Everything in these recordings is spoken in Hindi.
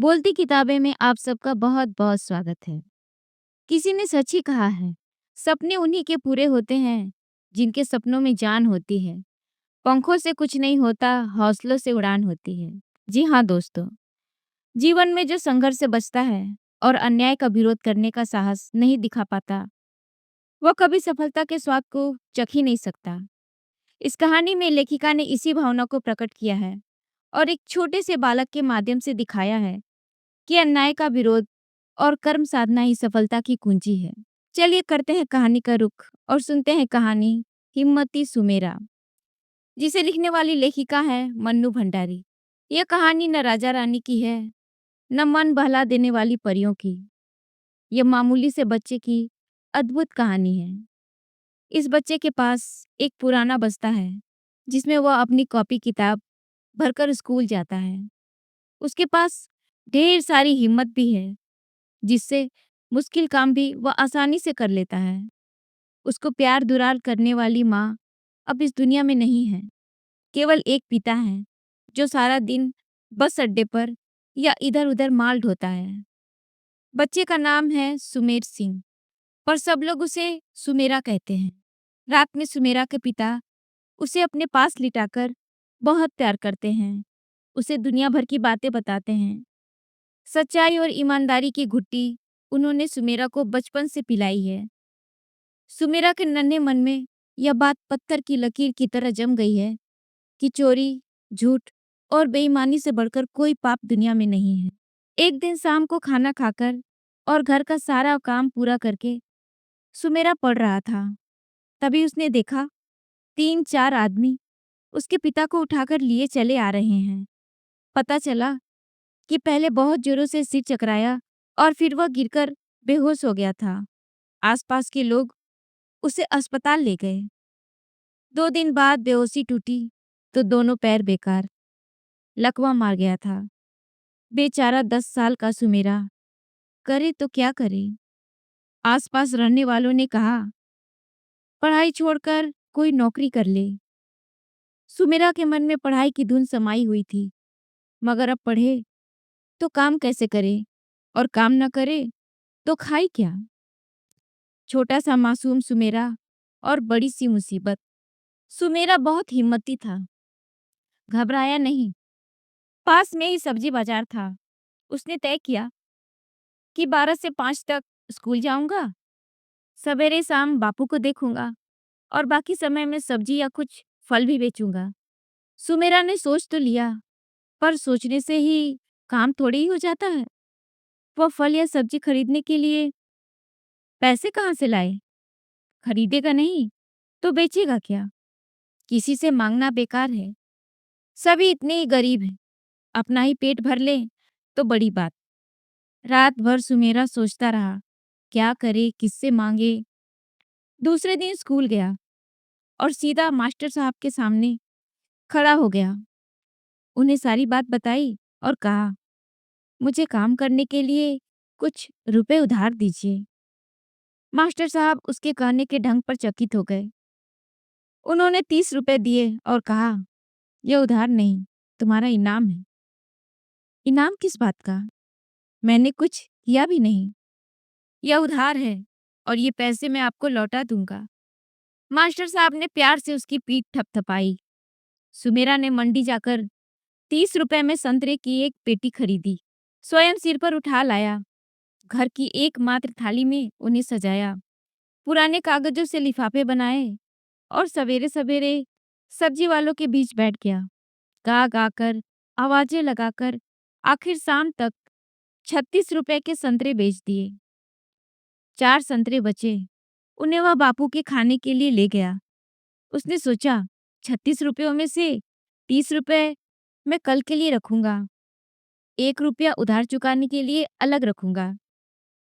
बोलती किताबें में आप सबका बहुत बहुत स्वागत है। किसी ने सच ही कहा है, सपने उन्हीं के पूरे होते हैं जिनके सपनों में जान होती है। पंखों से कुछ नहीं होता, हौसलों से उड़ान होती है। जी हाँ दोस्तों, जीवन में जो संघर्ष से बचता है और अन्याय का विरोध करने का साहस नहीं दिखा पाता, वह कभी सफलता के स्वाद को चख ही नहीं सकता। इस कहानी में लेखिका ने इसी भावना को प्रकट किया है और एक छोटे से बालक के माध्यम से दिखाया है कि अन्याय का विरोध और कर्म साधना ही सफलता की कुंजी है। चलिए करते हैं कहानी का रुख और सुनते हैं कहानी हिम्मती सुमेरा, जिसे लिखने वाली लेखिका है मन्नू भंडारी। यह कहानी न राजा रानी की है, न मन बहला देने वाली परियों की। यह मामूली से बच्चे की अद्भुत कहानी है। इस बच्चे के पास एक पुराना बस्ता है, जिसमें वह अपनी कॉपी किताब भरकर स्कूल जाता है। उसके पास ढेर सारी हिम्मत भी है, जिससे मुश्किल काम भी वह आसानी से कर लेता है। उसको प्यार दुलार करने वाली माँ अब इस दुनिया में नहीं है। केवल एक पिता है, जो सारा दिन बस अड्डे पर या इधर-उधर माल ढोता है। बच्चे का नाम है सुमेर सिंह, पर सब लोग उसे सुमेरा कहते हैं। रात में सुमेरा के पिता उसे अपने पास लिटाकर बहुत प्यार करते हैं। उसे दुनिया भर की बातें बताते हैं। सच्चाई और ईमानदारी की घुट्टी उन्होंने सुमेरा को बचपन से पिलाई है। सुमेरा के नन्हे मन में यह बात पत्थर की लकीर की तरह जम गई है कि चोरी, झूठ और बेईमानी से बढ़कर कोई पाप दुनिया में नहीं है। एक दिन शाम को खाना खाकर और घर का सारा काम पूरा करके सुमेरा पढ़ रहा था। तभी उसने देखा 3-4 आदमी उसके पिता को उठाकर लिए चले आ रहे हैं। पता चला कि पहले बहुत जोरों से सिर चकराया और फिर वह गिरकर बेहोश हो गया था। आसपास के लोग उसे अस्पताल ले गए। 2 दिन बाद बेहोशी टूटी तो दोनों पैर बेकार, लकवा मार गया था। बेचारा 10 साल का सुमेरा करे तो क्या करे। आसपास रहने वालों ने कहा, पढ़ाई छोड़कर कोई नौकरी कर ले। सुमेरा के मन में पढ़ाई की धुन समाई हुई थी, मगर अब पढ़े तो काम कैसे करे और काम न करे तो खाई क्या। छोटा सा मासूम सुमेरा और बड़ी सी मुसीबत। सुमेरा बहुत हिम्मती था, घबराया नहीं। पास में ही सब्जी बाजार था। उसने तय किया कि 12 से 5 तक स्कूल जाऊंगा, सवेरे शाम बापू को देखूंगा और बाकी समय में सब्जी या कुछ फल भी बेचूंगा। सुमेरा ने सोच तो लिया, पर सोचने से ही काम थोड़ी ही हो जाता है। वह फल या सब्जी खरीदने के लिए पैसे कहाँ से लाए? खरीदेगा नहीं तो बेचेगा क्या? किसी से मांगना बेकार है। सभी इतने ही गरीब हैं। अपना ही पेट भर ले तो बड़ी बात। रात भर सुमेरा सोचता रहा, क्या करे, किससे मांगे। दूसरे दिन स्कूल गया और सीधा मास्टर साहब के सामने खड़ा हो गया। उन्हें सारी बात बताई और कहा, मुझे काम करने के लिए कुछ रुपए उधार दीजिए। मास्टर साहब उसके कहने के ढंग पर चकित हो गए। उन्होंने 30 रुपए दिए और कहा, यह उधार नहीं, तुम्हारा इनाम है। इनाम किस बात का? मैंने कुछ किया भी नहीं। यह उधार है और ये पैसे मैं आपको लौटा दूंगा। मास्टर साहब ने प्यार से उसकी पीठ थपथपाई। सुमेरा ने मंडी जाकर 30 रुपए में संतरे की एक पेटी खरीदी। स्वयं सिर पर उठा लाया। घर की एकमात्र थाली में उन्हें सजाया। पुराने कागजों से लिफाफे बनाए और सवेरे सवेरे सब्जी वालों के बीच बैठ गया। गा गा कर, आवाजें लगाकर आखिर शाम तक 36 रुपए के संतरे बेच दिए। 4 संतरे बचे। उन्हें वह बापू के खाने के लिए ले गया। उसने सोचा, 36 रुपयों में से 30 रुपए मैं कल के लिए रखूंगा। 1 रुपया उधार चुकाने के लिए अलग रखूंगा।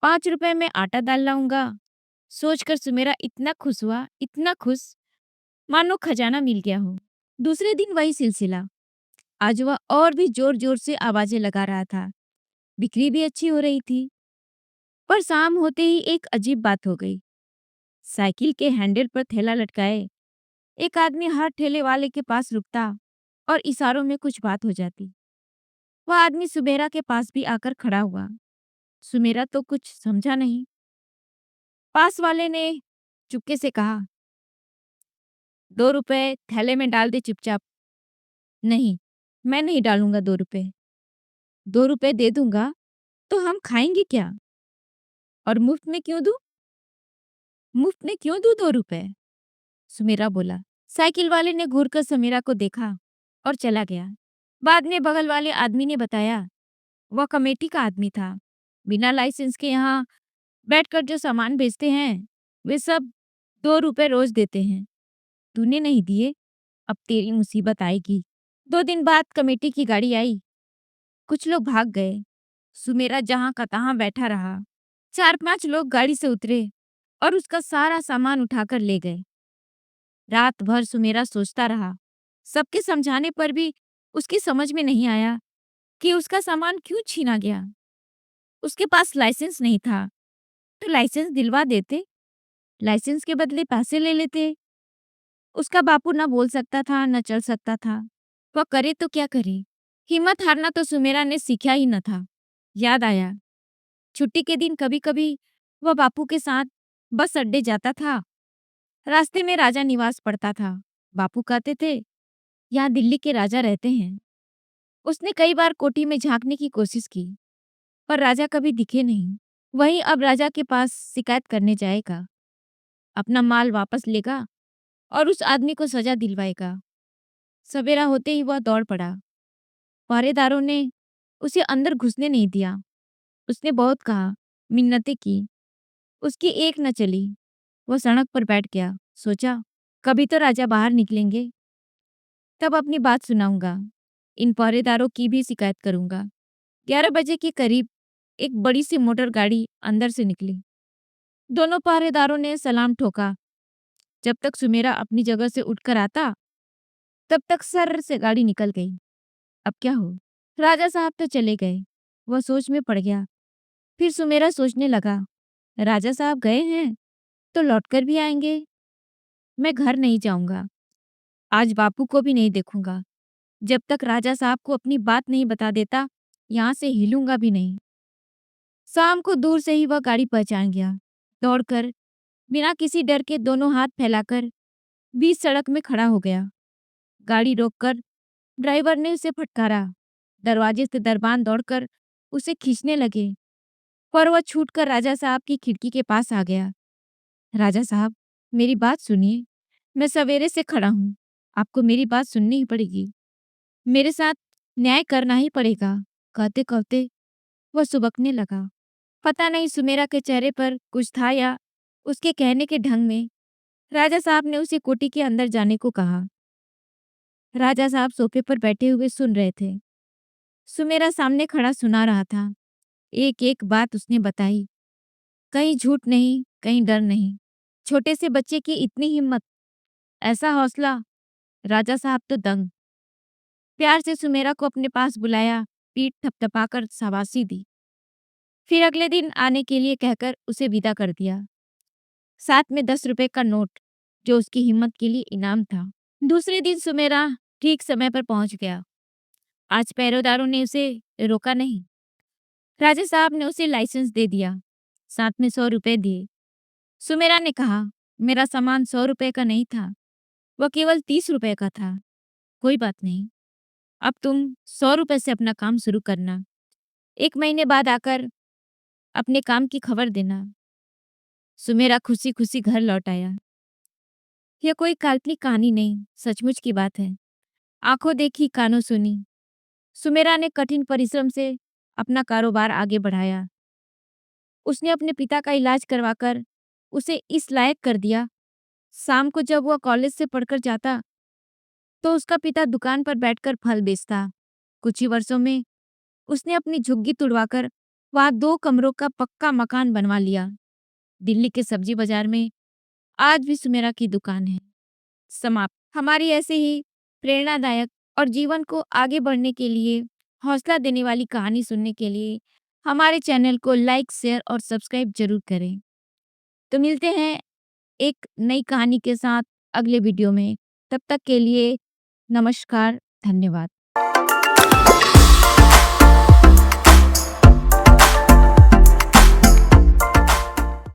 5 रुपए में आटा दाल लाऊंगा। सोचकर सुमेरा इतना खुश हुआ, इतना खुश, मानो खजाना मिल गया हो। दूसरे दिन वही सिलसिला। आज वह और भी जोर जोर से आवाजें लगा रहा था। बिक्री भी अच्छी हो रही थी। पर शाम होते ही एक अजीब बात हो गई। साइकिल के हैंडल पर थैला लटकाए एक आदमी हर ठेले वाले के पास रुकता और इशारों में कुछ बात हो जाती। वह आदमी सुमेरा के पास भी आकर खड़ा हुआ। सुमेरा तो कुछ समझा नहीं। पास वाले ने चुपके से कहा, 2 रुपए थैले में डाल दे चुपचाप। नहीं, मैं नहीं डालूंगा 2 रुपए। 2 रुपए दे दूंगा तो हम खाएंगे क्या? और मुफ्त में क्यों दूं? मुफ्त में क्यों दूं 2 रुपए? सुमेरा बोला। साइकिल वाले ने घूरकर सुमेरा को देखा और चला गया। बाद में बगल वाले आदमी ने बताया, वह कमेटी का आदमी था। बिना लाइसेंस के यहाँ बैठकर जो सामान बेचते हैं, वे सब 2 रुपए रोज देते हैं। तूने नहीं दिए, अब तेरी मुसीबत आएगी। 2 दिन बाद कमेटी की गाड़ी आई। कुछ लोग भाग गए। सुमेरा जहां का तहां बैठा रहा। 4-5 लोग गाड़ी से उतरे और उसका सारा सामान उठाकर ले गए। रात भर सुमेरा सोचता रहा। सबके समझाने पर भी उसकी समझ में नहीं आया कि उसका सामान क्यों छीना गया। उसके पास लाइसेंस नहीं था, तो लाइसेंस दिलवा देते। लाइसेंस के बदले पैसे ले लेते। उसका बापू न बोल सकता था, न चल सकता था। वह करे तो क्या करे? हिम्मत हारना तो सुमेरा ने सीखा ही न था। याद आया, छुट्टी के दिन कभी-कभी वह बापू के साथ बस अड्डे जाता था। रास्ते में राजा निवास पड़ता था। बापू कहते थे, यहाँ दिल्ली के राजा रहते हैं। उसने कई बार कोठी में झांकने की कोशिश की, पर राजा कभी दिखे नहीं। वही अब राजा के पास शिकायत करने जाएगा। अपना माल वापस लेगा और उस आदमी को सजा दिलवाएगा। सवेरा होते ही वह दौड़ पड़ा। पहरेदारों ने उसे अंदर घुसने नहीं दिया। उसने बहुत कहा, मिन्नतें की, उसकी एक न चली। वह सड़क पर बैठ गया। सोचा, कभी तो राजा बाहर निकलेंगे, तब अपनी बात सुनाऊंगा। इन पहरेदारों की भी शिकायत करूंगा। 11 बजे के करीब एक बड़ी सी मोटर गाड़ी अंदर से निकली। दोनों पहरेदारों ने सलाम ठोका। जब तक सुमेरा अपनी जगह से उठकर आता, तब तक सर्र से गाड़ी निकल गई। अब क्या हो? राजा साहब तो चले गए। वह सोच में पड़ गया। फिर सुमेरा सोचने लगा, राजा साहब गए हैं तो लौटकर भी आएंगे। मैं घर नहीं जाऊंगा। आज बापू को भी नहीं देखूंगा। जब तक राजा साहब को अपनी बात नहीं बता देता, यहाँ से हिलूंगा भी नहीं। शाम को दूर से ही वह गाड़ी पहचान गया। दौड़कर, बिना किसी डर के दोनों हाथ फैलाकर बीच सड़क में खड़ा हो गया। गाड़ी रोककर ड्राइवर ने उसे फटकारा। दरवाजे से दरबान दौड़कर उसे खींचने लगे, पर वह छूटकर राजा साहब की खिड़की के पास आ गया। राजा साहब, मेरी बात सुनिए। मैं सवेरे से खड़ा हूँ। आपको मेरी बात सुननी ही पड़ेगी। मेरे साथ न्याय करना ही पड़ेगा। कहते कहते वह सुबकने लगा। पता नहीं सुमेरा के चेहरे पर कुछ था या उसके कहने के ढंग में। राजा साहब ने उसे कोठी के अंदर जाने को कहा। राजा साहब सोफे पर बैठे हुए सुन रहे थे। सुमेरा सामने खड़ा सुना रहा था। एक एक बात उसने बताई। कहीं झूठ नहीं, कहीं डर नहीं। छोटे से बच्चे की इतनी हिम्मत, ऐसा हौसला। राजा साहब तो दंग। प्यार से सुमेरा को अपने पास बुलाया, पीठ थपथपाकर शाबाशी दी। फिर अगले दिन आने के लिए कहकर उसे विदा कर दिया। साथ में 10 रुपए का नोट, जो उसकी हिम्मत के लिए इनाम था। दूसरे दिन सुमेरा ठीक समय पर पहुंच गया। आज पहरेदारों ने उसे रोका नहीं। राजा साहब ने उसे लाइसेंस दे दिया, साथ में 100 रुपए दिए। सुमेरा ने कहा, मेरा सामान 100 रुपए का नहीं था, वह केवल 30 रुपए का था। कोई बात नहीं, अब तुम 100 रुपए से अपना काम शुरू करना। 1 महीने बाद आकर अपने काम की खबर देना। सुमेरा खुशी खुशी घर लौट आया। यह कोई काल्पनिक कहानी नहीं, सचमुच की बात है। आंखों देखी, कानों सुनी। सुमेरा ने कठिन परिश्रम से अपना कारोबार आगे बढ़ाया। उसने अपने पिता का इलाज करवाकर उसे इस लायक कर दिया। शाम को जब वह कॉलेज से पढ़कर जाता, तो उसका पिता दुकान पर बैठकर फल बेचता। कुछ ही वर्षों में उसने अपनी झुग्गी तुड़वाकर वहां 2 कमरों का पक्का मकान बनवा लिया। दिल्ली के सब्जी बाजार में आज भी सुमेरा की दुकान है। समाप्त। हमारी ऐसे ही प्रेरणादायक और जीवन को आगे बढ़ने के लिए हौसला देने वाली कहानी सुनने के लिए हमारे चैनल को लाइक, शेयर और सब्सक्राइब जरूर करें। तो मिलते हैं एक नई कहानी के साथ अगले वीडियो में। तब तक के लिए नमस्कार, धन्यवाद।